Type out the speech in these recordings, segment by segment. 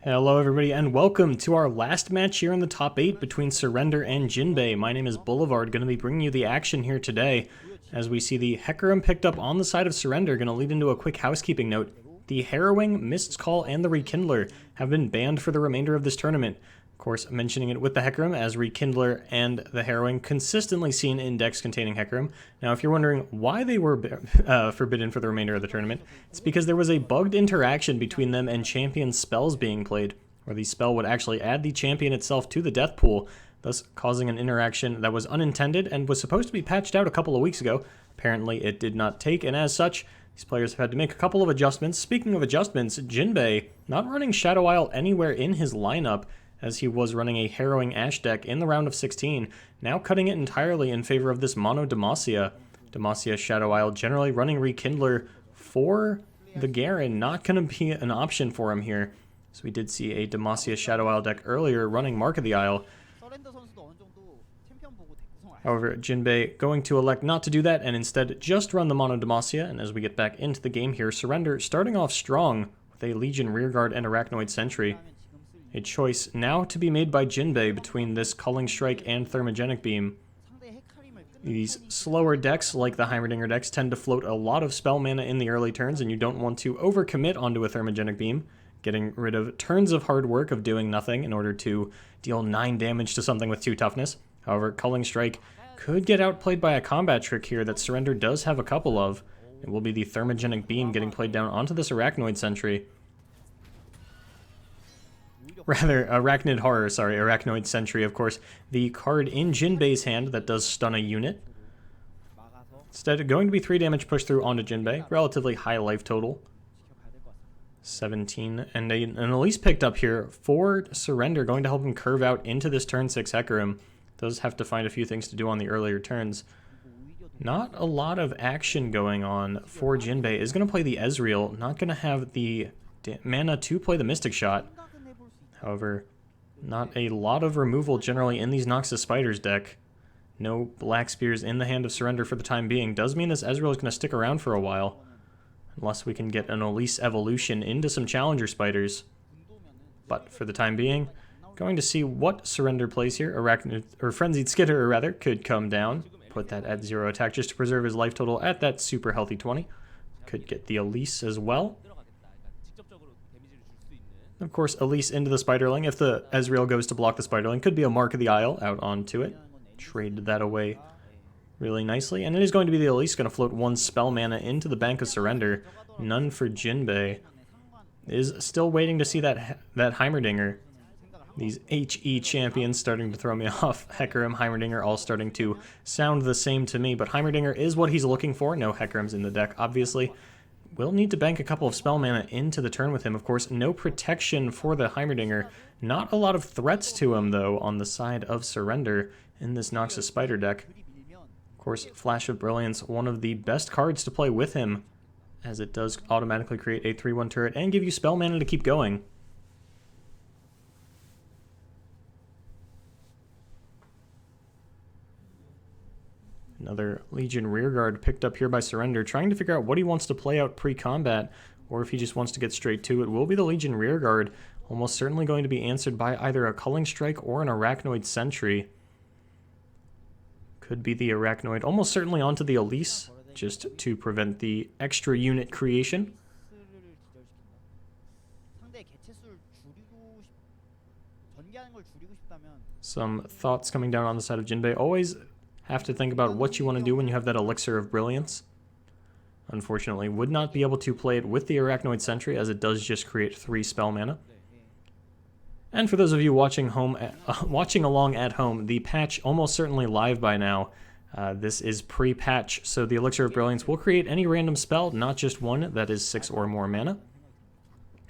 Hello everybody and welcome to our last match here in the top 8 between Surrender and Jinbae. My name is Boulevard, going to be bringing you the action here today. As we see the Hecarim picked up on the side of Surrender, going to lead into a quick housekeeping note. The Harrowing, Mist's Call, and the Rekindler have been banned for the remainder of this tournament. Of course, mentioning it with the Hecarim, as Rekindler and the Harrowing consistently seen in decks containing Hecarim. Now, if you're wondering why they were forbidden for the remainder of the tournament, it's because there was a bugged interaction between them and champion spells being played, where the spell would actually add the champion itself to the death pool, thus causing an interaction that was unintended and was supposed to be patched out a couple of weeks ago. Apparently, it did not take, and as such, these players have had to make a couple of adjustments. Speaking of adjustments, Jinbae not running Shadow Isle anywhere in his lineup, as he was running a Harrowing Ash deck in the round of 16, now cutting it entirely in favor of this mono Demacia. Demacia Shadow Isle generally running Rekindler for the Garen, not going to be an option for him here. So we did see a Demacia Shadow Isle deck earlier running Mark of the Isle. However, Jinbae going to elect not to do that and instead just run the mono Demacia. And as we get back into the game here, Surrender starting off strong with a Legion Rearguard and Arachnoid Sentry. A choice now to be made by Jinbae between this Culling Strike and Thermogenic Beam. These slower decks, like the Heimerdinger decks, tend to float a lot of spell mana in the early turns, and you don't want to overcommit onto a Thermogenic Beam, getting rid of turns of hard work of doing nothing in order to deal 9 damage to something with 2 toughness. However, Culling Strike could get outplayed by a combat trick here that Surrender does have a couple of. It will be the Thermogenic Beam getting played down onto this Arachnoid Sentry. Rather, Arachnoid Sentry, of course, the card in Jinbae's hand that does stun a unit. Instead, going to be 3 damage push through onto Jinbae, relatively high life total. 17, and an Elise picked up here for Surrender, going to help him curve out into this turn 6 Hecarim. Does have to find a few things to do on the earlier turns. Not a lot of action going on for Jinbae. Is going to play the Ezreal, not going to have the mana to play the Mystic Shot. However, not a lot of removal generally in these Noxus Spiders deck. No Black Spears in the hand of Surrender for the time being. Does mean this Ezreal is going to stick around for a while. Unless we can get an Elise evolution into some Challenger Spiders. But for the time being, going to see what Surrender plays here. Frenzied Skitter, rather, could come down. Put that at 0 attack just to preserve his life total at that super healthy 20. Could get the Elise as well. Of course, Elise into the Spiderling. If the Ezreal goes to block the Spiderling, could be a Mark of the Isle out onto it. Trade that away really nicely. And it is going to be the Elise going to float 1 spell mana into the Bank of Surrender. None for Jinbae. Is still waiting to see that Heimerdinger. These HE champions starting to throw me off. Hecarim, Heimerdinger all starting to sound the same to me. But Heimerdinger is what he's looking for. No Hecarims in the deck, obviously. Will need to bank a couple of spell mana into the turn with him. Of course, no protection for the Heimerdinger. Not a lot of threats to him, though, on the side of Surrender in this Noxus Spider deck. Of course, Flash of Brilliance, one of the best cards to play with him, as it does automatically create a 3/1 turret and give you spell mana to keep going. Another Legion Rearguard picked up here by Surrender, trying to figure out what he wants to play out pre-combat, or if he just wants to get straight to it. Will be the Legion Rearguard, almost certainly going to be answered by either a Culling Strike or an Arachnoid Sentry. Could be the Arachnoid, almost certainly onto the Elise, just to prevent the extra unit creation. Some thoughts coming down on the side of Jinbae. Always have to think about what you want to do when you have that Elixir of Brilliance. Unfortunately, would not be able to play it with the Arachnoid Sentry, as it does just create 3 spell mana. And for those of you watching along at home, the patch almost certainly live by now. This is pre-patch, so the Elixir of Brilliance will create any random spell, not just one that is 6 or more mana.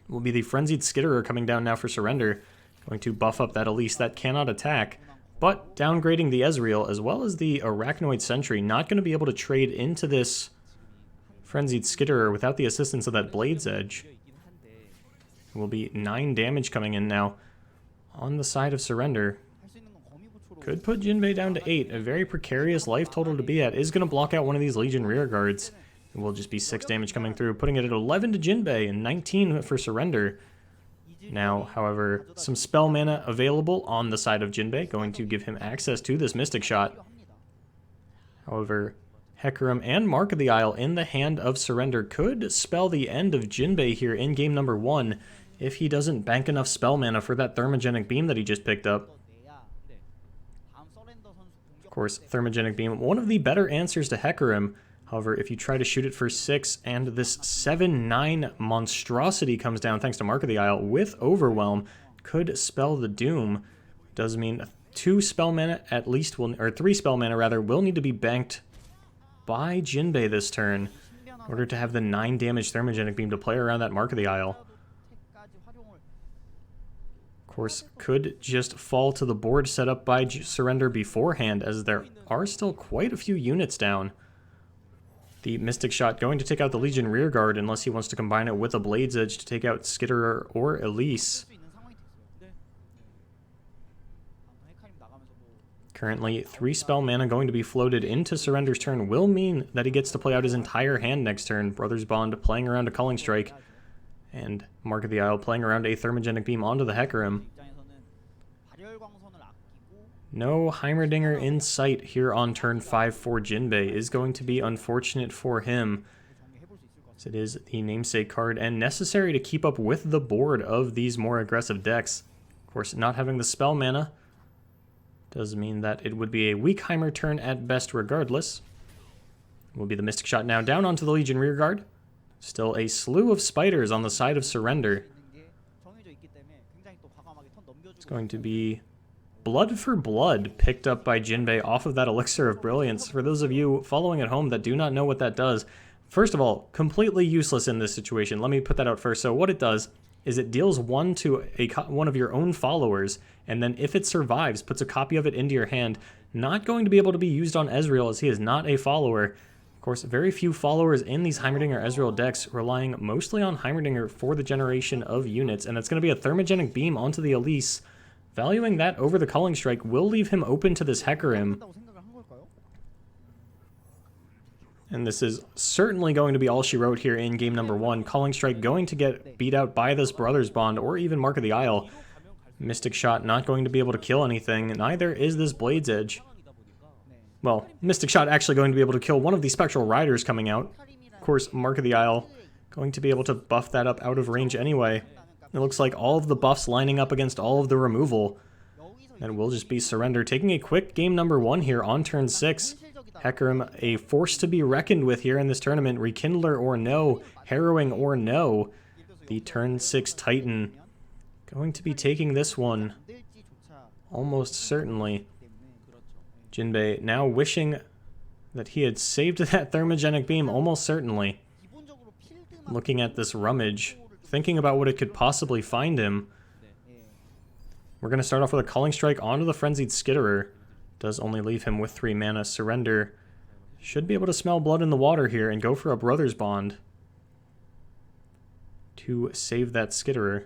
Will be the Frenzied Skitterer coming down now for Surrender, going to buff up that Elise that cannot attack. But downgrading the Ezreal, as well as the Arachnoid Sentry, not going to be able to trade into this Frenzied Skitterer without the assistance of that Blade's Edge. It will be 9 damage coming in now on the side of Surrender. Could put Jinbae down to 8. A very precarious life total to be at. Is going to block out one of these Legion Rearguards. It will just be 6 damage coming through, putting it at 11 to Jinbae and 19 for Surrender. Now, however, some spell mana available on the side of Jinbae, going to give him access to this Mystic Shot. However, Hecarim and Mark of the Isle in the hand of Surrender could spell the end of Jinbae here in game number 1 if he doesn't bank enough spell mana for that Thermogenic Beam that he just picked up. Of course, Thermogenic Beam, one of the better answers to Hecarim. However, if you try to shoot it for 6 and this 7/9 monstrosity comes down thanks to Mark of the Isle with Overwhelm, could spell the doom. Does mean 2 spell mana at least will, or 3 spell mana rather, will need to be banked by Jinbae this turn in order to have the 9 damage Thermogenic Beam to play around that Mark of the Isle. Of course, could just fall to the board set up by Surrender beforehand, as there are still quite a few units down. The Mystic Shot going to take out the Legion Rearguard unless he wants to combine it with a Blade's Edge to take out Skitterer or Elise. Currently, 3 spell mana going to be floated into Surrender's turn will mean that he gets to play out his entire hand next turn. Brother's Bond playing around a Culling Strike, and Mark of the Isle playing around a Thermogenic Beam onto the Hecarim. No Heimerdinger in sight here on turn 5 for Jinbae is going to be unfortunate for him, as it is the namesake card and necessary to keep up with the board of these more aggressive decks. Of course, not having the spell mana does mean that it would be a weak Heimer turn at best regardless. It will be the Mystic Shot now down onto the Legion Rearguard. Still a slew of spiders on the side of Surrender. It's going to be Blood for Blood picked up by Jinbae off of that Elixir of Brilliance. For those of you following at home that do not know what that does, first of all, completely useless in this situation. Let me put that out first. So what it does is it deals 1 to one of your own followers, and then if it survives, puts a copy of it into your hand. Not going to be able to be used on Ezreal, as he is not a follower. Of course, very few followers in these Heimerdinger Ezreal decks, relying mostly on Heimerdinger for the generation of units, and it's going to be a Thermogenic Beam onto the Elise. Valuing that over the Culling Strike will leave him open to this Hecarim. And this is certainly going to be all she wrote here in game number 1. Culling Strike going to get beat out by this Brothers Bond or even Mark of the Isle. Mystic Shot not going to be able to kill anything, neither is this Blade's Edge. Well, Mystic Shot actually going to be able to kill one of the Spectral Riders coming out. Of course, Mark of the Isle going to be able to buff that up out of range anyway. It looks like all of the buffs lining up against all of the removal. And it will just be Surrender taking a quick game number 1 here on turn 6. Hecarim, a force to be reckoned with here in this tournament. Rekindler or no, Harrowing or no. The turn 6 Titan going to be taking this one almost certainly. Jinbae now wishing that he had saved that Thermogenic Beam almost certainly. Looking at this rummage, thinking about what it could possibly find him. We're going to start off with a Culling Strike onto the Frenzied Skitterer. Does only leave him with 3 mana. Surrender should be able to smell blood in the water here and go for a Brothers Bond to save that Skitterer.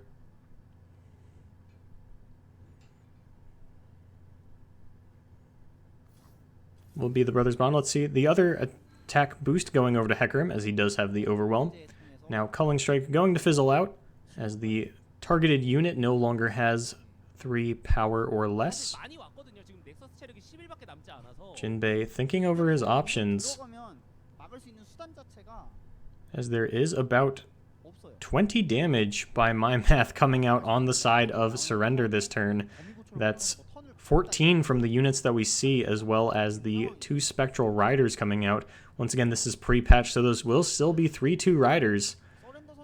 Will be the Brothers Bond. Let's see the other attack boost going over to Hecarim, as he does have the Overwhelm. Now Culling Strike going to fizzle out as the targeted unit no longer has 3 power or less. Jinbae thinking over his options, as there is about 20 damage by my math coming out on the side of Surrender this turn. That's 14 from the units that we see, as well as the 2 Spectral Riders coming out. Once again, this is pre-patch, so those will still be 3/2 Riders.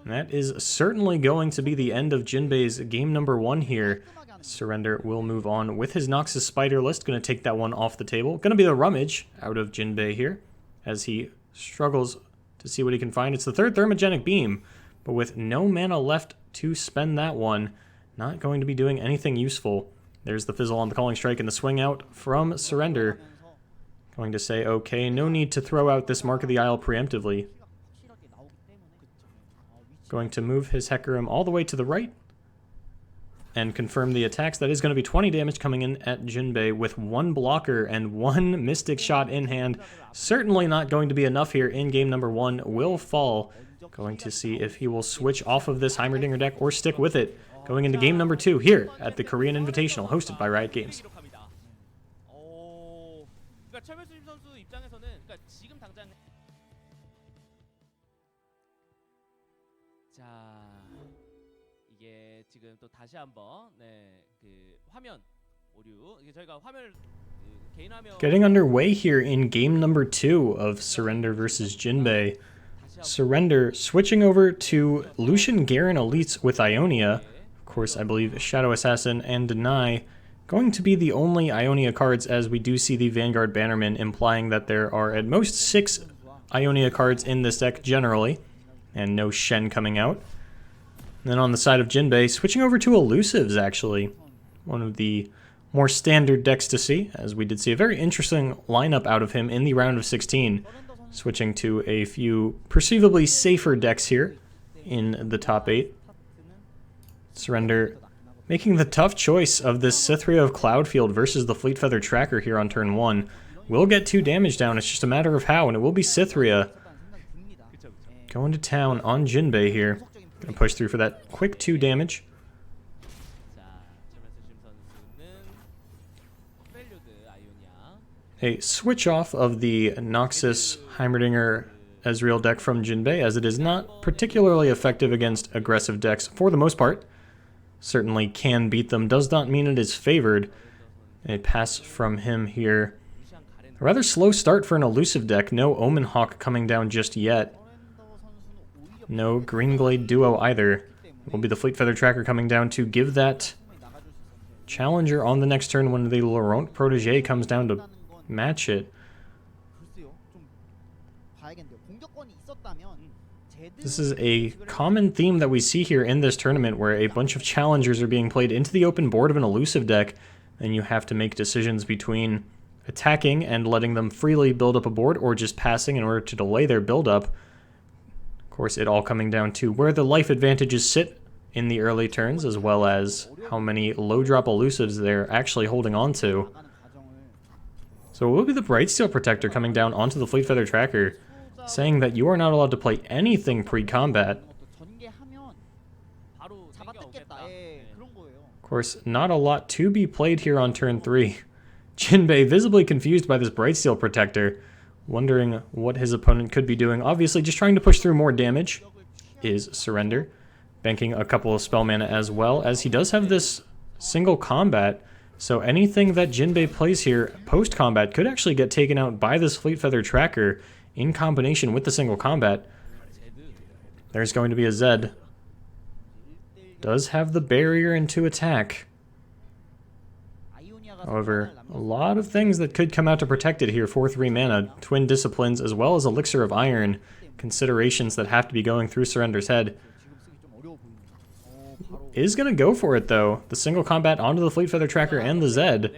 And that is certainly going to be the end of Jinbae's game number 1 here. Surrender will move on with his Noxus Spider list. Going to take that one off the table. Going to be the Rummage out of Jinbae here, as he struggles to see what he can find. It's the 3rd Thermogenic Beam, but with no mana left to spend that one, not going to be doing anything useful. There's the fizzle on the Culling Strike and the swing out from Surrender. Going to say, okay, no need to throw out this Mark of the Isle preemptively. Going to move his Hecarim all the way to the right. and confirm the attacks. That is going to be 20 damage coming in at Jinbae with 1 blocker and 1 Mystic Shot in hand. Certainly not going to be enough here in game number 1. Will fall. Going to see if he will switch off of this Heimerdinger deck or stick with it. Going into game number 2 here at the Korean Invitational hosted by Riot Games. 지금 또 다시 한번 화면 오류 저희가 화면을 Getting underway here in game number 2 of Surrender versus Jinbae. Surrender switching over to Lucian Garen Elites with Ionia. Of course, I believe Shadow Assassin and Deny going to be the only Ionia cards, as we do see the Vanguard Bannerman, implying that there are at most 6 Ionia cards in this deck generally, and no Shen coming out. And then on the side of Jinbae, switching over to Elusives, actually. One of the more standard decks to see, as we did see a very interesting lineup out of him in the round of 16. Switching to a few perceivably safer decks here in the top 8. Surrender making the tough choice of this Cytheria of Cloudfield versus the Fleet Feather Tracker here on turn 1. Will get 2 damage down, it's just a matter of how, and it will be Cytheria going to town on Jinbae here. Gonna push through for that quick 2 damage. A switch off of the Noxus Heimerdinger Ezreal deck from Jinbae, as it is not particularly effective against aggressive decks for the most part. Certainly can beat them, does not mean it is favored. A pass from him here. A rather slow start for an elusive deck. No Omen Hawk coming down just yet. No Greenglade duo either. Will be the Fleet Feather Tracker coming down to give that challenger on the next turn when the Laurent Protégé comes down to match it. This is a common theme that we see here in this tournament, where a bunch of challengers are being played into the open board of an elusive deck, and you have to make decisions between attacking and letting them freely build up a board, or just passing in order to delay their build-up. Of course, it all coming down to where the life advantages sit in the early turns, as well as how many low-drop elusives they're actually holding on to. So it will be the Brightsteel Protector coming down onto the Fleet Feather Tracker, saying that you are not allowed to play anything pre-combat. Of course, not a lot to be played here on turn 3. Jinbae visibly confused by this Brightsteel Protector, wondering what his opponent could be doing. Obviously, just trying to push through more damage is Surrender. Banking a couple of spell mana as well, as he does have this single combat. So anything that Jinbae plays here post-combat could actually get taken out by this Fleet Feather Tracker in combination with the single combat. There's going to be a Zed. Does have the barrier into attack. However, a lot of things that could come out to protect it here for 3 mana. Twin Disciplines as well as Elixir of Iron. Considerations that have to be going through Surrender's head. Is going to go for it though. The single combat onto the Fleet Feather Tracker and the Zed.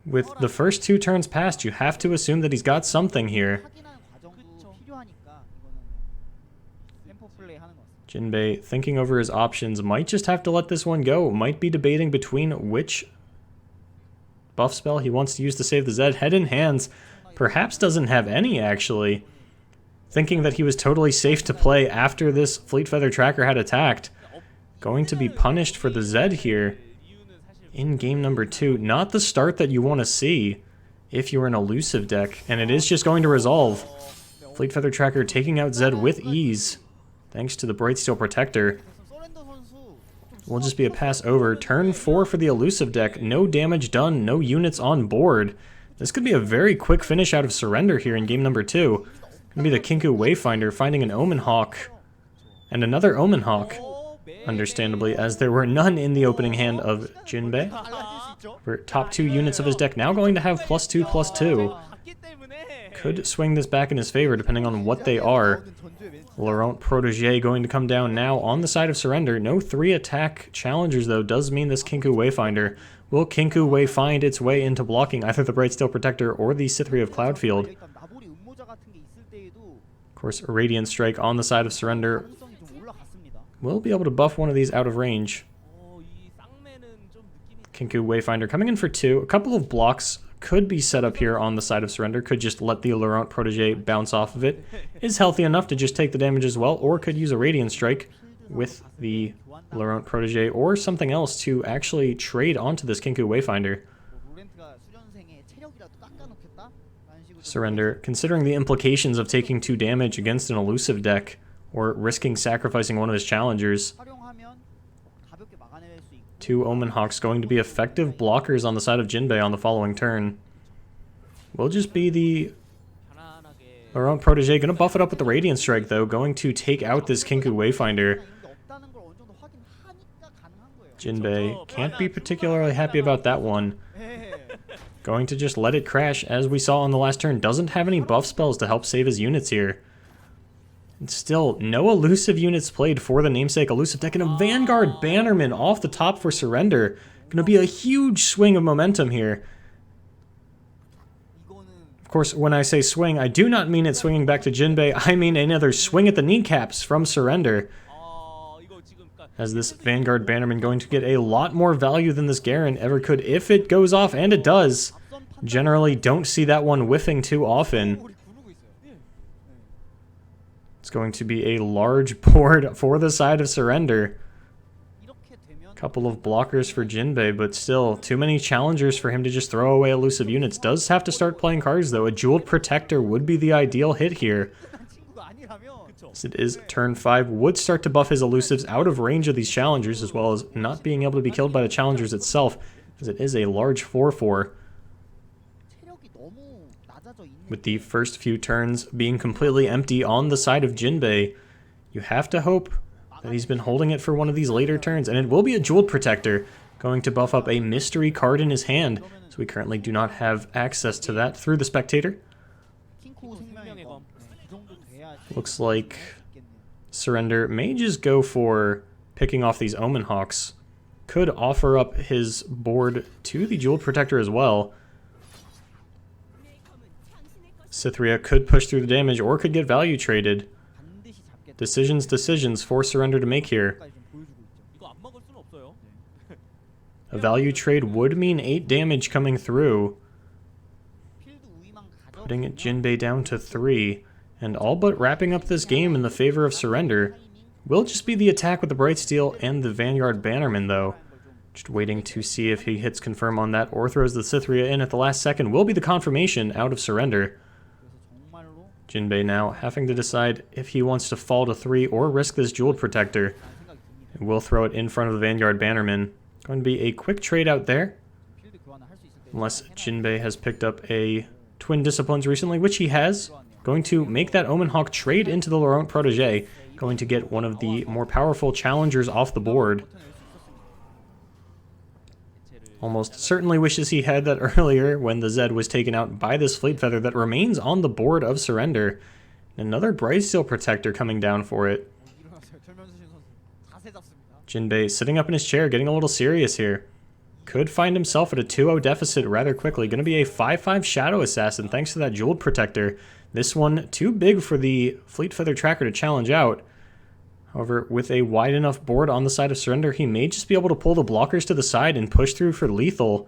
With the first 2 turns passed, you have to assume that he's got something here. Jinbae thinking over his options, might just have to let this one go. Might be debating between which buff spell he wants to use to save the Zed. Head in hands. Perhaps doesn't have any, actually. Thinking that he was totally safe to play after this Fleet Feather Tracker had attacked. Going to be punished for the Zed here in game number 2. Not the start that you want to see if you're an elusive deck, and it is just going to resolve. Fleet Feather Tracker taking out Zed with ease, thanks to the Brightsteel Protector. Will just be a pass over. Turn 4 for the elusive deck. No damage done, no units on board. This could be a very quick finish out of Surrender here in game number 2. Gonna be the Kinku Wayfinder finding an Omen Hawk and another Omen Hawk. Understandably, as there were none in the opening hand of Jinbae. For top 2 units of his deck now going to have +2/+2. Could swing this back in his favor depending on what they are. Laurent Protégé going to come down now on the side of Surrender. No 3 attack challengers though, does mean this Kinku Wayfinder. Will Kinku Way find its way into blocking either the Brightsteel Protector or the Cytheria of Cloudfield? Of course, a Radiant Strike on the side of Surrender will be able to buff one of these out of range. Kinku Wayfinder coming in for 2. A couple of blocks could be set up here on the side of Surrender. Could just let the Laurent Protege bounce off of it. Is healthy enough to just take the damage as well, or could use a Radiant Strike with the Laurent Protege or something else to actually trade onto this Kinku Wayfinder. Surrender, considering the implications of taking 2 damage against an elusive deck, or risking sacrificing one of his challengers. 2 Omen Hawks going to be effective blockers on the side of Jinbae on the following turn. Will just be the Laurent Protege. Going to buff it up with the Radiant Strike, though. Going to take out this Kinku Wayfinder. Jinbae can't be particularly happy about that one. Going to just let it crash, as we saw on the last turn. Doesn't have any buff spells to help save his units here. And still, no elusive units played for the namesake elusive deck, and a Vanguard Bannerman off the top for Surrender. Gonna be a huge swing of momentum here. Of course, when I say swing, I do not mean it swinging back to Jinbae. I mean another swing at the kneecaps from Surrender. As this Vanguard Bannerman going to get a lot more value than this Garen ever could if it goes off, and it does. Generally don't see that one whiffing too often. It's going to be a large board for the side of Surrender. Couple of blockers for Jinbae, but still too many challengers for him to just throw away elusive units. Does have to start playing cards though. A Jeweled Protector would be the ideal hit here. As it is turn 5, would start to buff his elusives out of range of these challengers, as well as not being able to be killed by the challengers itself, as it is a large 4/4. With the first few turns being completely empty on the side of Jinbae, you have to hope that he's been holding it for one of these later turns, and it will be a Jeweled Protector, going to buff up a mystery card in his hand, so we currently do not have access to that through the spectator. Looks like Surrender may just go for picking off these Omen Hawks. Could offer up his board to the Jeweled Protector as well. Cytherea could push through the damage or could get value traded. Decisions for Surrender to make here. A value trade would mean 8 damage coming through, putting Jinbae down to 3, and all but wrapping up this game in the favor of Surrender. Will just be the attack with the Bright Steel and the Vanguard Bannerman, though. Just waiting to see if he hits confirm on that or throws the Cytherea in at the last second. Will be the confirmation out of Surrender. Jinbae now having to decide if he wants to fall to 3 or risk this Jeweled Protector. And will throw it in front of the Vanguard Bannerman. Going to be a quick trade out there. Unless Jinbae has picked up a Twin Disciplines recently, which he has. Going to make that Omen Hawk trade into the Laurent Protege. Going to get one of the more powerful challengers off the board. Almost certainly wishes he had that earlier when the Zed was taken out by this Fleet Feather that remains on the board of Surrender. Another Bright Steel Protector coming down for it. Jinbae sitting up in his chair, getting a little serious here. Could find himself at a 2-0 deficit rather quickly. Going to be a 5/5 Shadow Assassin thanks to that Jeweled Protector. This one too big for the Fleet Feather Tracker to challenge out. However, with a wide enough board on the side of Surrender, he may just be able to pull the blockers to the side and push through for lethal.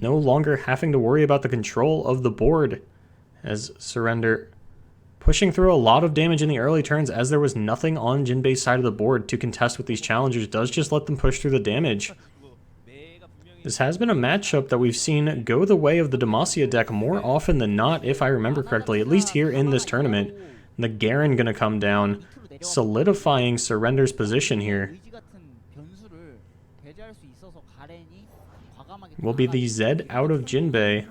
No longer having to worry about the control of the board, as Surrender pushing through a lot of damage in the early turns, as there was nothing on Jinbae's side of the board to contest with these challengers. Does just let them push through the damage. This has been a matchup that we've seen go the way of the Demacia deck more often than not, if I remember correctly, at least here in this tournament. And the Garen going to come down, solidifying Surrender's position here. Will be the Zed out of Jinbae.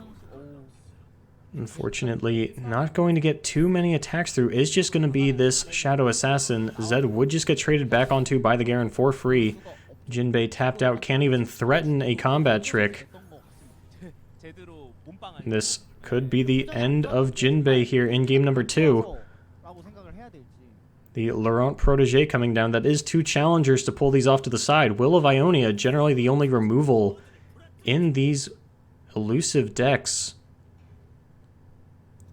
Unfortunately, not going to get too many attacks through. Is just going to be this Shadow Assassin. Zed would just get traded back onto by the Garen for free. Jinbae tapped out, can't even threaten a combat trick. This could be the end of Jinbae here in game number 2. The Laurent Protege coming down. That is 2 challengers to pull these off to the side. Will of Ionia, generally the only removal in these elusive decks.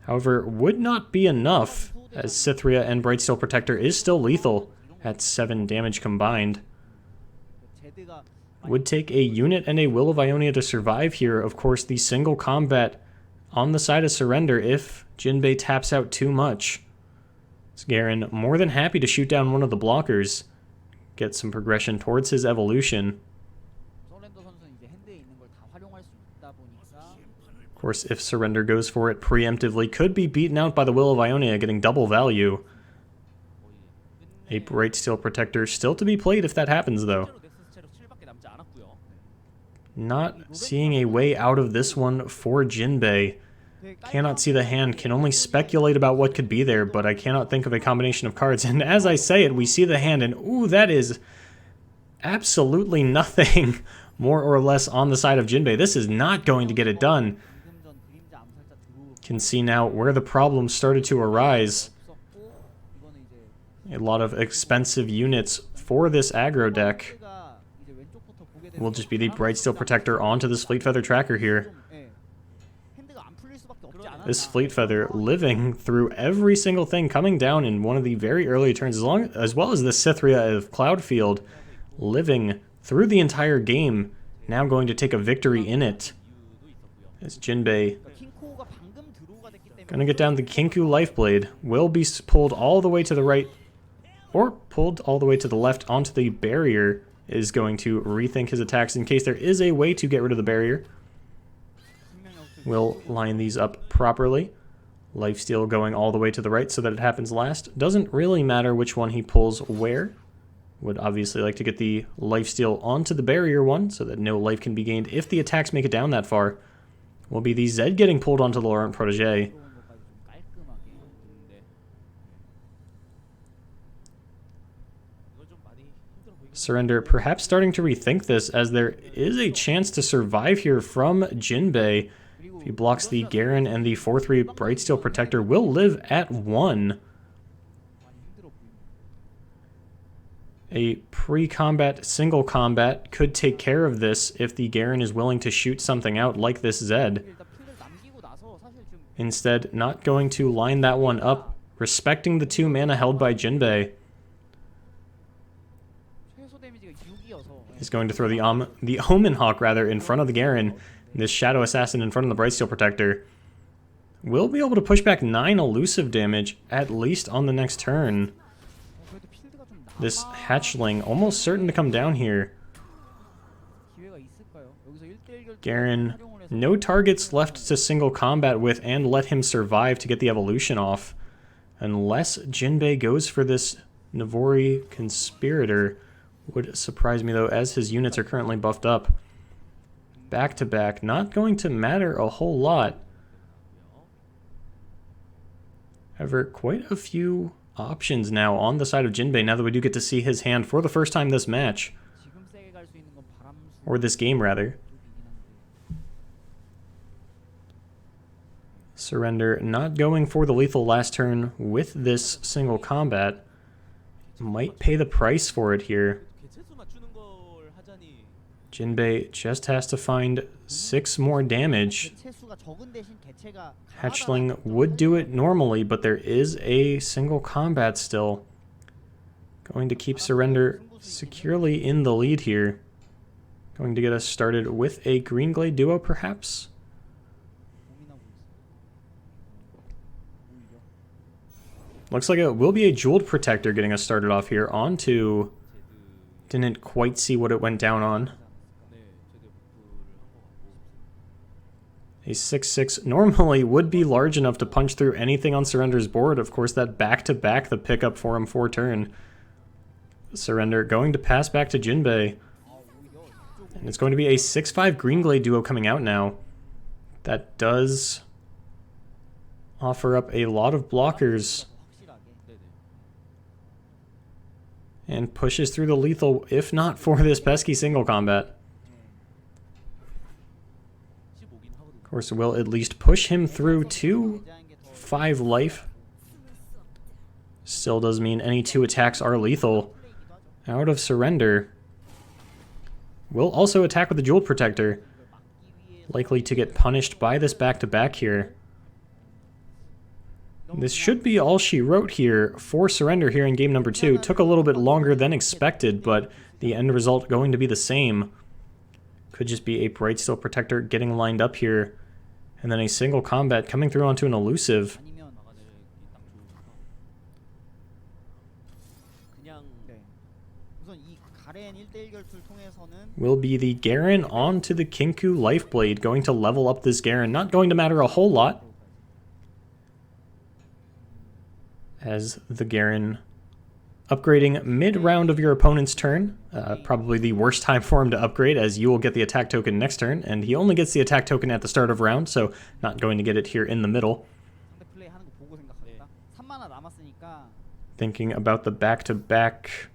However, would not be enough, as Cytherea and Bright Steel Protector is still lethal at 7 damage combined. Would take a unit and a Will of Ionia to survive here. Of course, the single combat on the side of Surrender if Jinbae taps out too much. Garen more than happy to shoot down one of the blockers. Get some progression towards his evolution. Of course, if Surrender goes for it preemptively, could be beaten out by the Will of Ionia, getting double value. A Bright Steel Protector still to be played if that happens, though. Not seeing a way out of this one for Jinbae. Cannot see the hand, can only speculate about what could be there, but I cannot think of a combination of cards. And as I say it, we see the hand, and ooh, that is absolutely nothing more or less on the side of Jinbae. This is not going to get it done. Can see now where the problems started to arise. A lot of expensive units for this aggro deck. Will just be the Bright Steel Protector onto this Fleet Feather Tracker here. This Fleet Feather living through every single thing, coming down in one of the very early turns, as well as the Cytheria of Cloudfield, living through the entire game, now going to take a victory in it. As Jinbae gonna get down the Kinku Lifeblade, will be pulled all the way to the right, or pulled all the way to the left onto the barrier, is going to rethink his attacks in case there is a way to get rid of the barrier. We'll line these up properly. Lifesteal going all the way to the right so that it happens last. Doesn't really matter which one he pulls where. Would obviously like to get the lifesteal onto the barrier one so that no life can be gained if the attacks make it down that far. Will be the Zed getting pulled onto the Laurent Protégé. Surrender perhaps starting to rethink this, as there is a chance to survive here from Jinbae. If he blocks the Garen and the 4/3 Bright Steel Protector, will live at 1. A pre-combat single combat could take care of this if the Garen is willing to shoot something out like this Zed. Instead, not going to line that one up, respecting the 2 mana held by Jinbae. He's going to throw the Omen Hawk rather in front of the Garen. This Shadow Assassin in front of the Bright Steel Protector. Will be able to push back 9 elusive damage, at least on the next turn. This Hatchling almost certain to come down here. Garen, no targets left to single combat with, and let him survive to get the evolution off. Unless Jinbae goes for this Navori Conspirator. Would surprise me though, as his units are currently buffed up. Back to back, not going to matter a whole lot. However, quite a few options now on the side of Jinbae now that we do get to see his hand for the first time this match. Or this game, rather. Surrender not going for the lethal last turn with this single combat. Might pay the price for it here. Jinbae just has to find 6 more damage. Hatchling would do it normally, but there is a single combat still. Going to keep Surrender securely in the lead here. Going to get us started with a Green Glade duo, perhaps? Looks like it will be a Jeweled Protector getting us started off here. On to... Didn't quite see what it went down on. A 6/6 normally would be large enough to punch through anything on Surrender's board. Of course, that back-to-back the pickup for him for turn. Surrender going to pass back to Jinbae. And it's going to be a 6/5 Green Glade duo coming out now. That does offer up a lot of blockers. And pushes through the lethal, if not for this pesky single combat. Of course, will at least push him through to 5 life. Still does mean any 2 attacks are lethal. Out of Surrender. Will also attack with the Jeweled Protector. Likely to get punished by this back-to-back here. This should be all she wrote here for Surrender here in game number 2. Took a little bit longer than expected, but the end result going to be the same. Could just be a Bright Steel Protector getting lined up here. And then a single combat coming through onto an elusive. Will be the Garen onto the Kinku Lifeblade, going to level up this Garen. Not going to matter a whole lot, as the Garen upgrading mid-round of your opponent's turn. Probably the worst time for him to upgrade, as you will get the attack token next turn, and he only gets the attack token at the start of round, so not going to get it here in the middle. Thinking about the back-to-back.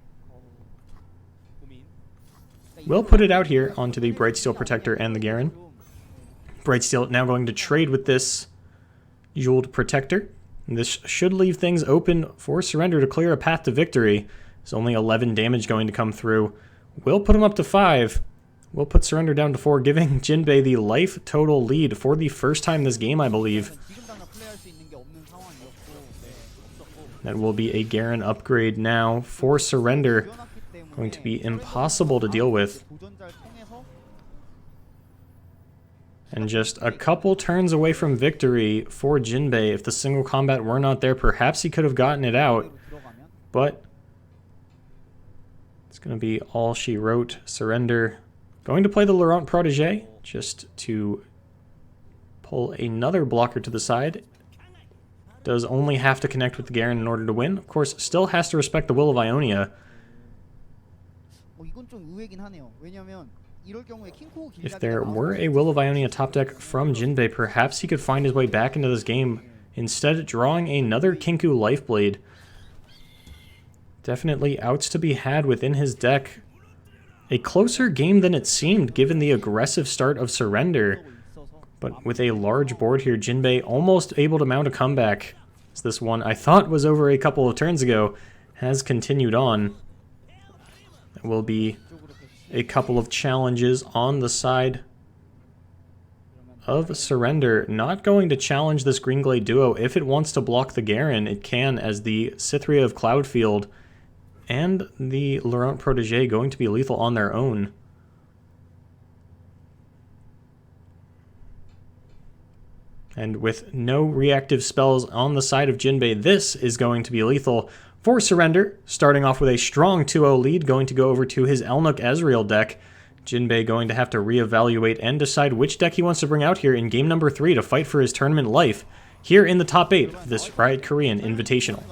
We'll put it out here onto the Bright Steel Protector and the Garen. Bright Steel now going to trade with this Jeweled Protector. And this should leave things open for Surrender to clear a path to victory. There's only 11 damage going to come through. We'll put him up to 5. We'll put Surrender down to 4, giving Jinbae the life total lead for the first time this game, I believe. That will be a Garen upgrade now for Surrender. Going to be impossible to deal with. And just a couple turns away from victory for Jinbae. If the single combat were not there, perhaps he could have gotten it out. But it's going to be all she wrote. Surrender going to play the Laurent Protégé just to pull another blocker to the side. Does only have to connect with the Garen in order to win. Of course, still has to respect the Will of Ionia. If there were a Will of Ionia top deck from Jinbae, perhaps he could find his way back into this game. Instead, drawing another Kinku Lifeblade. Definitely outs to be had within his deck. A closer game than it seemed, given the aggressive start of Surrender. But with a large board here, Jinbae almost able to mount a comeback. As this one I thought was over a couple of turns ago has continued on. There will be a couple of challenges on the side of Surrender. Not going to challenge this Greenglade duo. If it wants to block the Garen, it can, as the Cythria of Cloudfield and the Laurent Protégé going to be lethal on their own. And with no reactive spells on the side of Jinbae, this is going to be lethal for Surrender. Starting off with a strong 2-0 lead, going to go over to his Elnuk Ezreal deck. Jinbae going to have to reevaluate and decide which deck he wants to bring out here in game number 3 to fight for his tournament life here in the top 8 of this Riot Korean Invitational.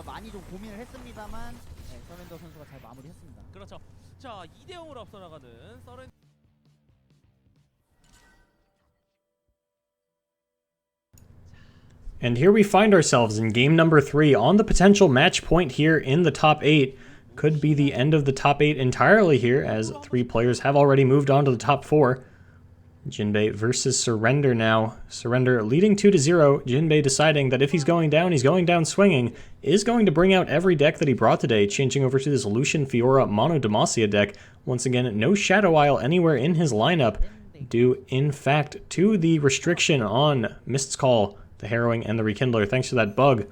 And here we find ourselves in game number 3 on the potential match point here in the top 8. Could be the end of the top 8 entirely here, as 3 players have already moved on to the top 4. Jinbae versus Surrender now. Surrender leading 2-0. Jinbae deciding that if he's going down swinging, is going to bring out every deck that he brought today, changing over to this Lucian Fiora Mono Demacia deck. Once again, no Shadow Isle anywhere in his lineup, due in fact to the restriction on Mist's Call, the Harrowing, and the Rekindler, thanks to that bug.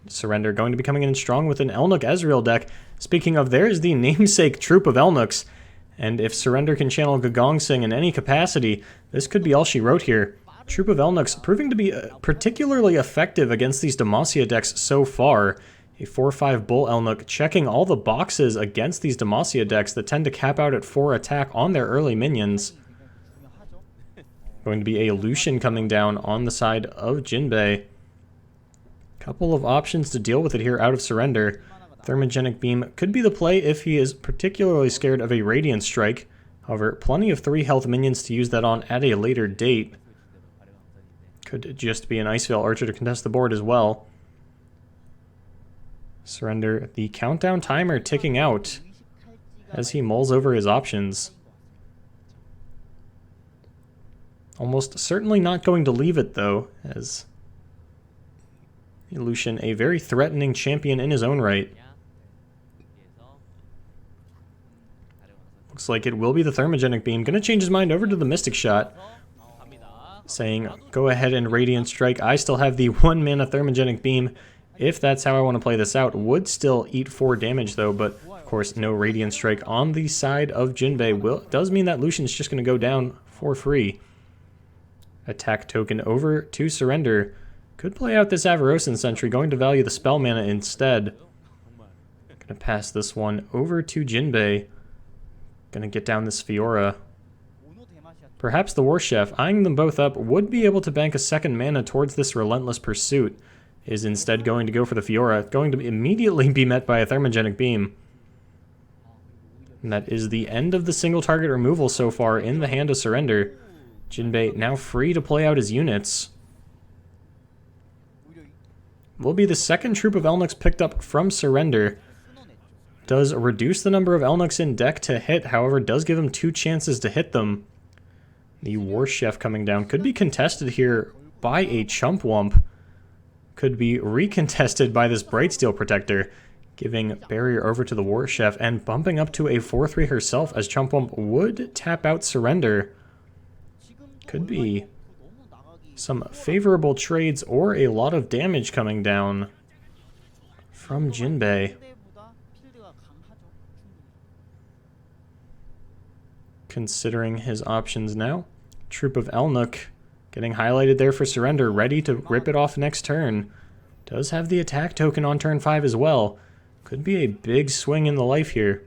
Surrender going to be coming in strong with an Elnuk Ezreal deck. Speaking of, there is the namesake troop of Elnuks, and if Surrender can channel Gagong Sing in any capacity, this could be all she wrote here. Troop of Elnuks proving to be particularly effective against these Demacia decks so far. A 4-5 Bull Elnuk checking all the boxes against these Demacia decks that tend to cap out at 4 attack on their early minions. Going to be a Lucian coming down on the side of Jinbae. Couple of options to deal with it here out of Surrender. Thermogenic Beam could be the play if he is particularly scared of a Radiant Strike. However, plenty of 3 health minions to use that on at a later date. Could just be an Iceveil Archer to contest the board as well. Surrender, the countdown timer ticking out as he mulls over his options. Almost certainly not going to leave it though, as Lucian, a very threatening champion in his own right. Looks like it will be the Thermogenic Beam. Gonna change his mind over to the Mystic Shot, saying, go ahead and Radiant Strike. I still have the 1-mana Thermogenic Beam, if that's how I want to play this out. Would still eat 4 damage though, but of course, no Radiant Strike on the side of Jinbae. Does mean that Lucian's just going to go down for free. Attack token over to Surrender. Could play out this Avarosan Sentry, going to value the spell mana instead. Gonna pass this one over to Jinbae. Gonna get down this Fiora. Perhaps the War Chef, eyeing them both up, would be able to bank a second mana towards this Relentless Pursuit. Is instead going to go for the Fiora, going to immediately be met by a Thermogenic Beam. And that is the end of the single target removal so far in the hand of Surrender. Jinbae now free to play out his units. Will be the second troop of Elnuks picked up from Surrender. Does reduce the number of Elnuks in deck to hit, however does give him 2 chances to hit them. The War Chef coming down could be contested here by a Chump Wump. Could be recontested by this Brightsteel Protector, giving barrier over to the War Chef and bumping up to a 4-3 herself as Chump Wump would tap out Surrender. Could be some favorable trades or a lot of damage coming down from Jinbae. Considering his options now, Troop of Elnuk getting highlighted there for Surrender, ready to rip it off next turn. Does have the attack token on turn 5 as well. Could be a big swing in the life here.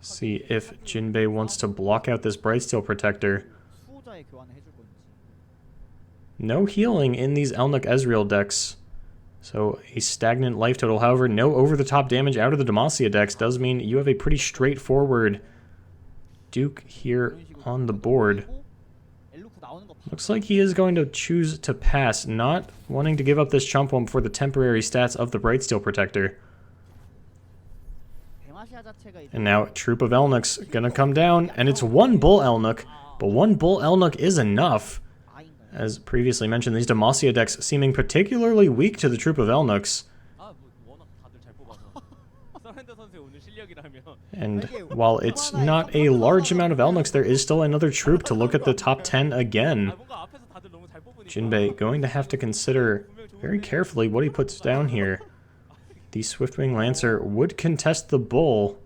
See if Jinbae wants to block out this Brightsteel Protector. No healing in these Elnuk Ezreal decks. So a stagnant life total. However, no over-the-top damage out of the Demacia decks does mean you have a pretty straightforward Duke here on the board. Looks like he is going to choose to pass, not wanting to give up this Chump Wump for the temporary stats of the Brightsteel Protector. And now Troop of Elnuks gonna come down, and it's one Bull Elnuk, but one Bull Elnuk is enough. As previously mentioned, these Demacia decks seeming particularly weak to the Troop of Elnuks. And while it's not a large amount of Elnuks, there is still another troop to look at the top 10 again. Jinbae going to have to consider very carefully what he puts down here. The Swiftwing Lancer would contest the Bull.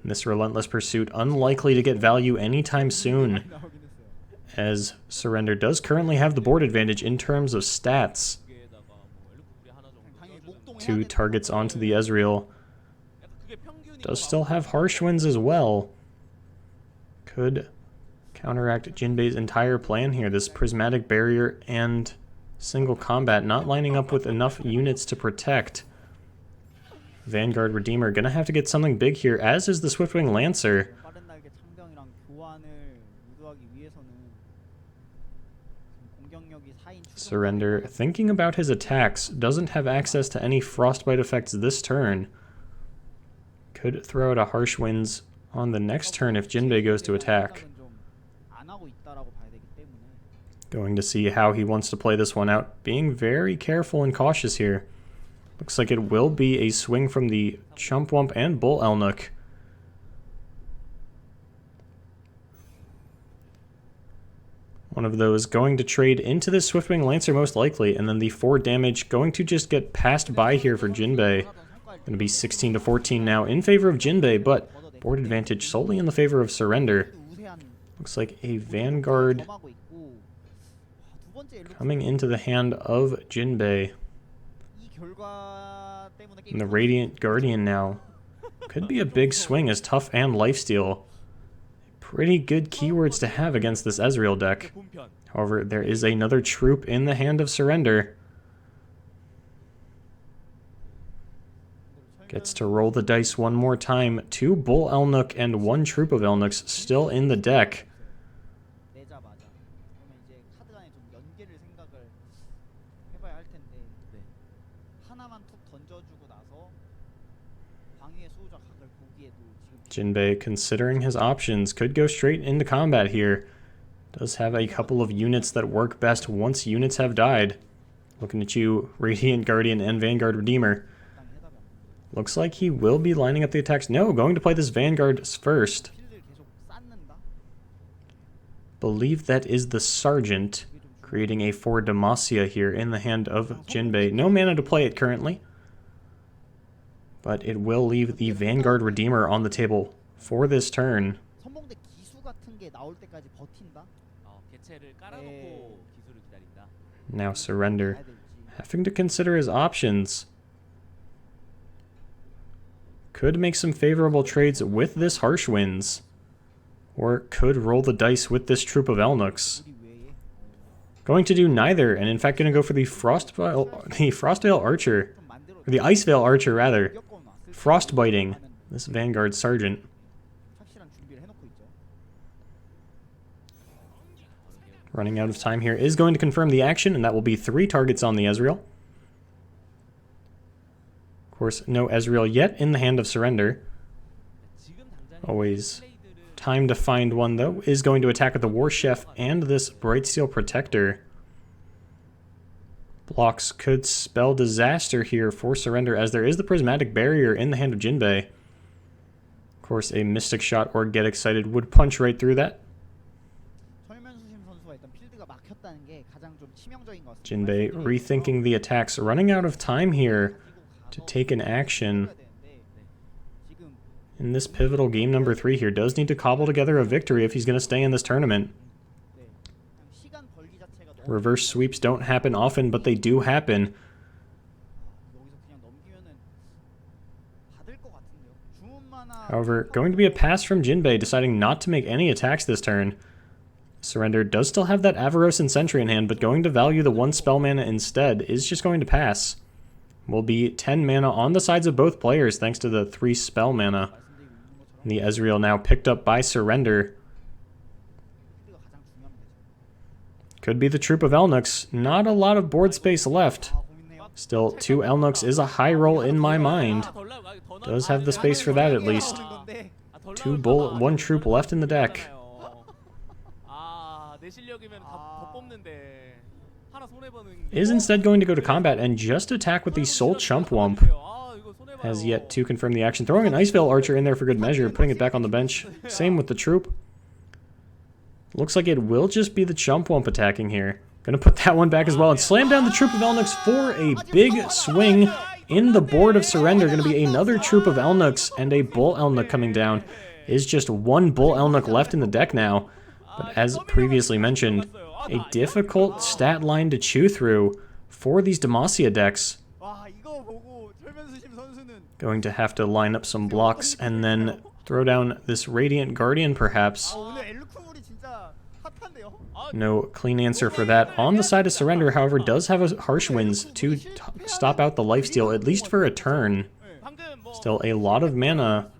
This Relentless Pursuit unlikely to get value anytime soon, as Surrender does currently have the board advantage in terms of stats. 2 targets onto the Ezreal. Does still have Harsh Winds as well. Could counteract Jinbae's entire plan here. This Prismatic Barrier and single combat not lining up with enough units to protect. Vanguard Redeemer gonna have to get something big here, as is the Swiftwing Lancer. Surrender, thinking about his attacks, doesn't have access to any Frostbite effects this turn. Could throw out a Harsh Winds on the next turn if Jinbae goes to attack. Going to see how he wants to play this one out, being very careful and cautious here. Looks like it will be a swing from the Chump Wump and Bull Elnuk. One of those going to trade into the Swiftwing Lancer most likely, and then the 4 damage going to just get passed by here for Jinbae. Going to be 16 to 14 now in favor of Jinbae, but board advantage solely in the favor of Surrender. Looks like a Vanguard coming into the hand of Jinbae. And the Radiant Guardian now. Could be a big swing as Tough and Lifesteal. Pretty good keywords to have against this Ezreal deck. However, there is another troop in the hand of Surrender. Gets to roll the dice one more time. 2 Bull Elnuk and 1 troop of Elnuks still in the deck. Jinbae, considering his options, could go straight into combat here. Does have a couple of units that work best once units have died. Looking at you, Radiant Guardian and Vanguard Redeemer. Looks like he will be lining up the attacks. No, going to play this Vanguard first. Believe that is the Sergeant, creating a 4 Demacia here in the hand of Jinbae. No mana to play it currently. but it will leave the Vanguard Redeemer on the table for this turn. 선봉대 기수 같은 게 나올 때까지 버틴다. 개체를 깔아놓고 기술을 기다린다. Now Surrender, having to consider his options. Could make some favorable trades with this Harsh Winds, or could roll the dice with this Troop of Elnuks. Going to do neither, and in fact going to go for the Frostveil Archer, or the Iceveil Archer rather, Frostbiting this Vanguard Sergeant. 확실한 준비를 해놓고 있죠. Running out of time here is going to confirm the action, and that will be 3 targets on the Ezreal. Of course, no Ezreal yet in the hand of Surrender. Always time to find one, though. Is going to attack with the War Chef and this Bright Steel Protector. Blocks could spell disaster here for Surrender, as there is the Prismatic Barrier in the hand of Jinbae. Of course, a Mystic Shot or Get Excited would punch right through that. 설면수심 선수가 일단 필드가 막혔다는 게 가장 좀 치명적인 것 같습니다. Jinbae rethinking the attacks, running out of time here to take an action. In this pivotal game number 3 here, does need to cobble together a victory if he's going to stay in this tournament. Reverse sweeps don't happen often, but they do happen. However, going to be a pass from Jinbae, deciding not to make any attacks this turn. Surrender does still have that Avaros and Sentry in hand, but going to value the 1 spell mana instead is just going to pass. Will be 10 mana on the sides of both players thanks to the 3 spell mana. The Ezreal now picked up by Surrender. Could be the Troop of Elnuks. Not a lot of board space left. Still, 2 Elnuks is a high roll in my mind. Does have the space for that at least. 2 bullet, 1 troop left in the deck. Is instead going to go to combat and just attack with the Soul Chumpwump. Has yet to confirm the action. Throwing an Iceveil Archer in there for good measure, putting it back on the bench. Same with the troop. Looks like it will just be the Chumpwump attacking here. Gonna put that one back as well and slam down the Troop of Elnuks for a big swing in the board of Surrender. Gonna be another Troop of Elnuks and a Bull Elnuk coming down. Is just 1 Bull Elnuk left in the deck now. But as previously mentioned, a difficult stat line to chew through for these Demacia decks. Going to have to line up some blocks and then throw down this Radiant Guardian perhaps. No clean answer for that. On the side of Surrender, however, does have a Harsh Winds to stop out the lifesteal, at least for a turn. Still a lot of mana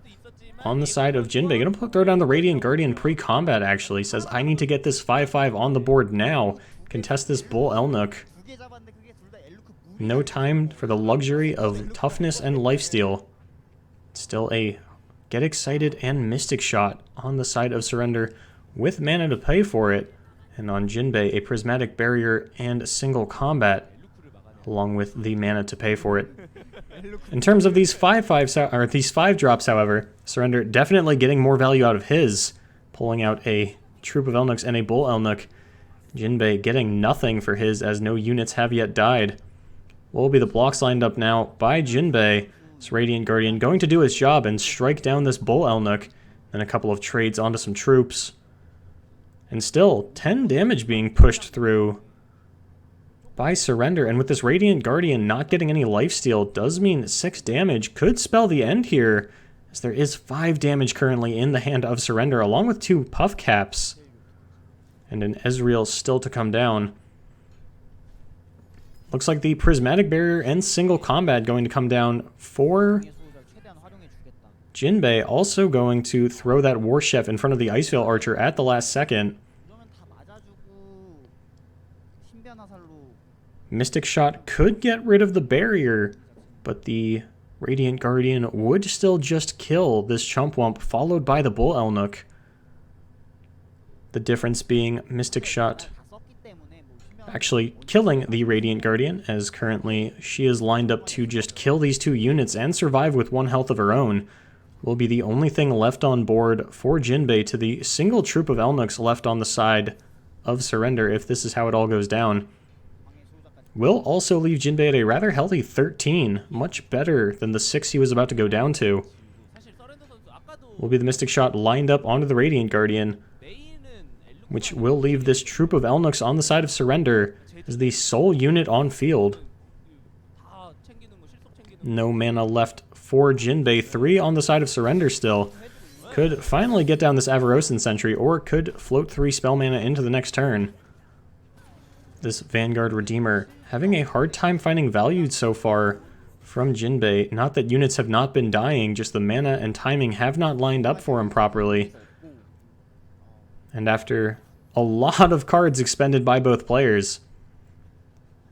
on the side of Jinbae. Gonna throw down the Radiant Guardian pre-combat, actually. Says, I need to get this 5-5 on the board now. Contest this Bull Elnuk. No time for the luxury of toughness and lifesteal. Still a Get Excited and Mystic Shot on the side of Surrender with mana to pay for it. And on Jinbae, a Prismatic Barrier and single combat, along with the mana to pay for it. In terms of these 5 drops, however, Surrender definitely getting more value out of his, pulling out a Troop of Elnuks and a Bull Elnuk. Jinbae getting nothing for his, as no units have yet died. What will be the blocks lined up now by Jinbae? This Radiant Guardian going to do his job and strike down this Bull Elnuk. Then a couple of trades onto some troops. And still, 10 damage being pushed through by Surrender. And with this Radiant Guardian not getting any lifesteal, does mean 6 damage. Could spell the end here, as there is 5 damage currently in the hand of Surrender, along with 2 Puff Caps. And an Ezreal still to come down. Looks like the Prismatic Barrier and single combat going to come down for Jinbae. Also going to throw that War Chef in front of the Iceveil Archer at the last second. Mystic Shot could get rid of the barrier, but the Radiant Guardian would still just kill this Chumpwump, followed by the Bull Elnuk. The difference being Mystic Shot actually killing the Radiant Guardian, as currently she is lined up to just kill these 2 units and survive with 1 health of her own. Will be the only thing left on board for Jinbae to the single Troop of Elnuks left on the side of Surrender if this is how it all goes down. will also leave Jinbae at a rather healthy 13, much better than the 6 he was about to go down to. 사실 서렌더 선수 아까도 Will be the Mystic Shot lined up onto the Radiant Guardian, 메인은 엘루카 which will leave this troop of Elnuks on the side of Surrender as the sole unit on field. 다 챙기는 거 실속 챙기는 No mana left for Jinbae. 3 on the side of Surrender still. Could finally get down this Avarosan Sentry, or could float 3 spell mana into the next turn. This Vanguard Redeemer having a hard time finding value so far from Jinbae. Not that units have not been dying, just the mana and timing have not lined up for him properly. And after a lot of cards expended by both players,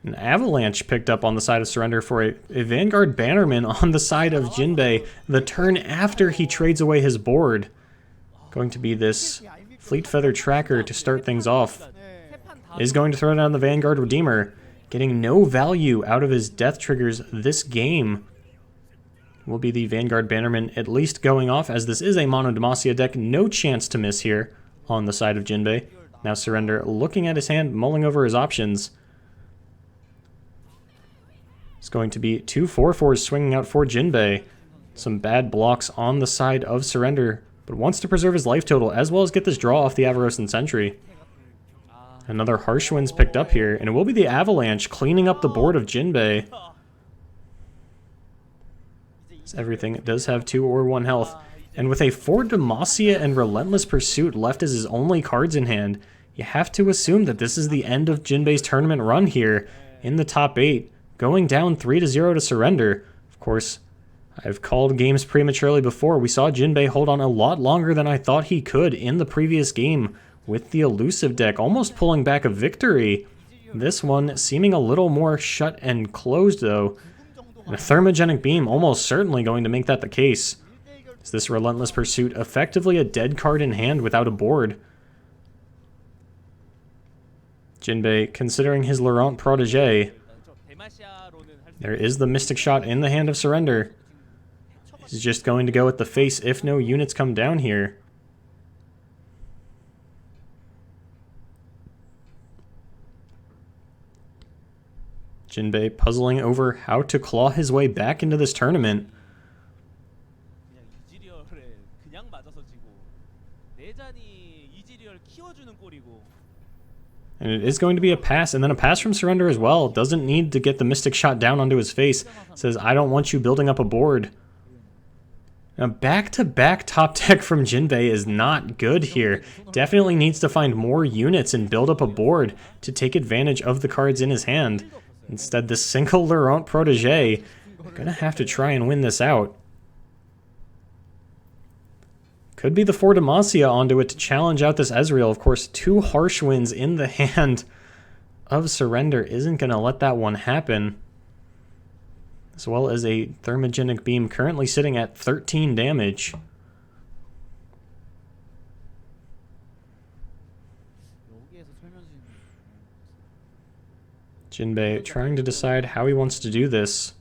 an Avalanche picked up on the side of Surrender for a Vanguard Bannerman on the side of Jinbae the turn after he trades away his board. Going to be this Fleet Feather Tracker to start things off. 네. Is going to throw down the Vanguard Redeemer, getting no value out of his death triggers this game. Will be the Vanguard Bannerman at least going off, as this is a Mono Demacia deck. No chance to miss here on the side of Jinbae. Now Surrender looking at his hand, mulling over his options. It's going to be 2 4/4s swinging out for Jinbae. Some bad blocks on the side of Surrender, but wants to preserve his life total as well as get this draw off the Avarosan Sentry. Another Harsh Winds picked up here, and it will be the Avalanche cleaning up the board of Jinbae. As everything does have 2 or 1 health. And with a 4 Demacia and Relentless Pursuit left as his only cards in hand, you have to assume that this is the end of Jinbae's tournament run here in the top 8, going down 3-0 to Surrender. Of course, I've called games prematurely before. We saw Jinbae hold on a lot longer than I thought he could in the previous game with the Elusive deck, almost pulling back a victory. This one seeming a little more shut and closed though. And a Thermogenic Beam almost certainly going to make that the case. Is this Relentless Pursuit effectively a dead card in hand without a board? Jinbae considering his Laurent protege. There is the Mystic Shot in the hand of Surrender. He's just going to go with the face if no units come down here. Jinbae puzzling over how to claw his way back into this tournament. 그냥 이지리얼에 그냥 맞아서 지고 내잔이 이지리얼 키워주는 꼴이고. And it is going to be a pass, and then a pass from Surrender as well. Doesn't need to get the Mystic Shot down onto his face. Says, I don't want you building up a board. Now, back-to-back top deck from Jinbae is not good here. Definitely needs to find more units and build up a board to take advantage of the cards in his hand. Instead, this single Laurent protege gonna have to try and win this out. Could be the 4 Demacia onto it to challenge out this Ezreal. Of course, 2 Harsh Winds in the hand of Surrender isn't gonna let that one happen. As well as a Thermogenic Beam currently sitting at 13 damage. 여기에서 설명진 Jinbae trying to decide how he wants to do this.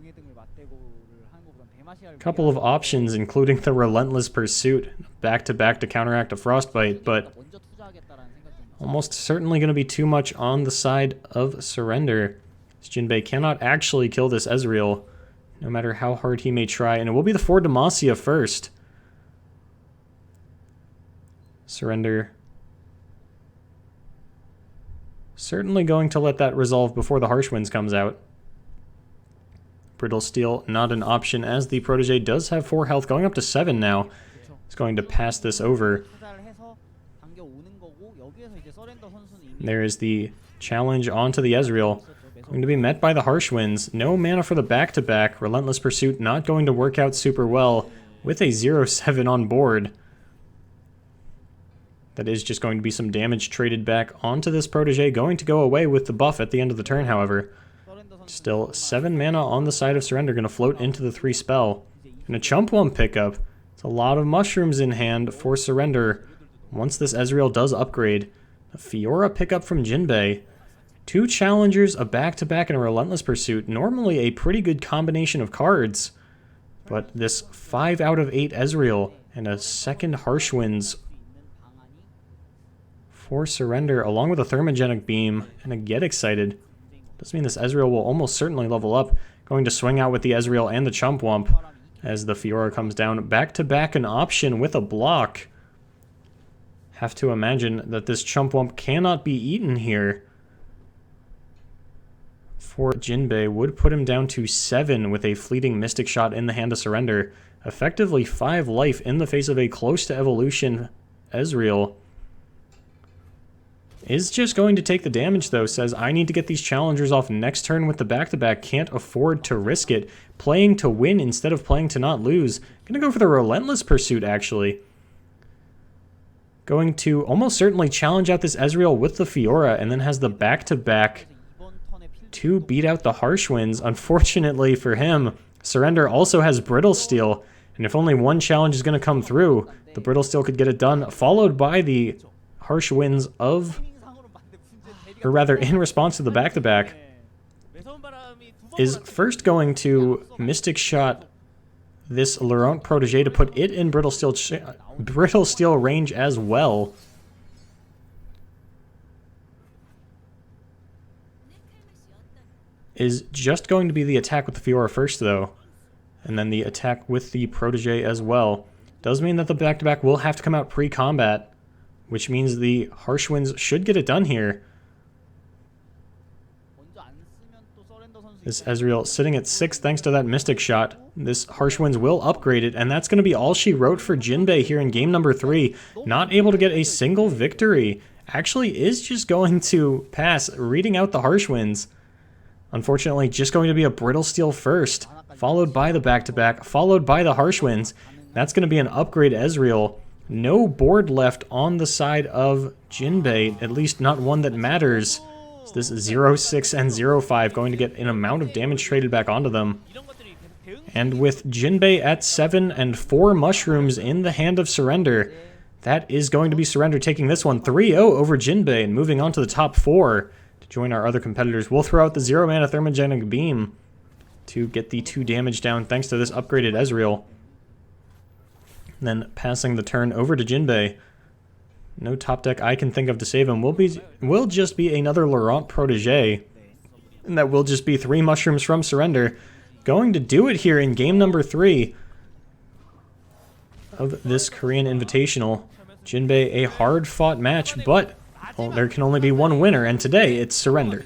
등에 등을 맞대고를 하는 것보단 대마시아를 Couple of options, including the Relentless Pursuit, back-to-back to counteract a Frostbite, but 먼저 투자하겠다라는 생각 좀 almost certainly going to be too much on the side of Surrender. As Jinbae cannot actually kill this Ezreal, no matter how hard he may try, and it will be the 4 Demacia first. Surrender certainly going to let that resolve before the Harsh Winds comes out. Brittle Steel not an option, as the protege does have 4 health, going up to 7 now. He's going to pass this over. 투자를 해서 당겨오는 거고 여기에서 이제 서렌더 선수는 이미 There is the challenge onto the Ezreal. Going to be met by the Harsh Winds. No mana for the back-to-back. Relentless Pursuit not going to work out super well with a 0-7 on board. That is just going to be some damage traded back onto this protege. Going to go away with the buff at the end of the turn, however. 서렌더 선수 Still 7 mana on the side of Surrender. Going to float into the 3 spell. And a Chump Wump pickup. It's a lot of mushrooms in hand for Surrender. Once this Ezreal does upgrade. A Fiora pickup from Jinbae. 2 challengers, a back-to-back, and a Relentless Pursuit. Normally a pretty good combination of cards. But this 5 out of 8 Ezreal and a second Harsh Winds 있는 방안이 for Surrender, along with a Thermogenic Beam and a Get Excited. Does mean this Ezreal will almost certainly level up. Going to swing out with the Ezreal and the Chump Wump as the Fiora comes down. Back-to-back an option with a block. Have to imagine that this Chump Wump cannot be eaten here. For Jinbae would put him down to 7 with a fleeting Mystic Shot in the hand of Surrender. Effectively 5 life in the face of a close to evolution Ezreal. Is just going to take the damage though, says I need to get these challengers off next turn with the back-to-back, can't afford to risk it. Playing to win instead of playing to not lose. Gonna go for the Relentless Pursuit actually. Going to almost certainly challenge out this Ezreal with the Fiora and then has the back-to-back to beat out the Harsh Winds. Unfortunately for him, Surrender also has Brittle Steel, and if only one challenge is going to come through, the Brittle Steel could get it done, followed by the Harsh Winds of, or rather in response to the back-to-back, is first going to Mystic Shot this Laurent Protégé to put it in Brittle Steel range as well. Is just going to be the attack with the Fiora first though, and then the attack with the Protégé as well. Does mean that the back-to-back will have to come out pre-combat, which means the Harsh Winds should get it done here. This Ezreal sitting at 6 thanks to that Mystic Shot. This Harsh Winds will upgrade it, and that's going to be all she wrote for Jinbae here in game number 3. Not able to get a single victory. Actually is just going to pass, reading out the Harsh Winds. Unfortunately, just going to be a Brittle Steel first, followed by the back-to-back, followed by the Harsh Winds. That's going to be an upgrade Ezreal. No board left on the side of Jinbae, at least not one that matters. So this 0-6 and 0-5 going to get an amount of damage traded back onto them. And with Jinbae at 7 and 4 mushrooms in the hand of Surrender, that is going to be Surrender taking this one 3-0 over Jinbae and moving on to the top 4. To join our other competitors, we'll throw out the 0-mana Thermogenic Beam to get the 2 damage down thanks to this upgraded Ezreal. Then passing the turn over to Jinbae. No top deck I can think of to save him. Will just be another Laurent Protégé. And that will just be 3 mushrooms from Surrender. Going to do it here in game number 3 of this Korean Invitational. Jinbae, a hard-fought match, but well, there can only be one winner, and today it's Surrender.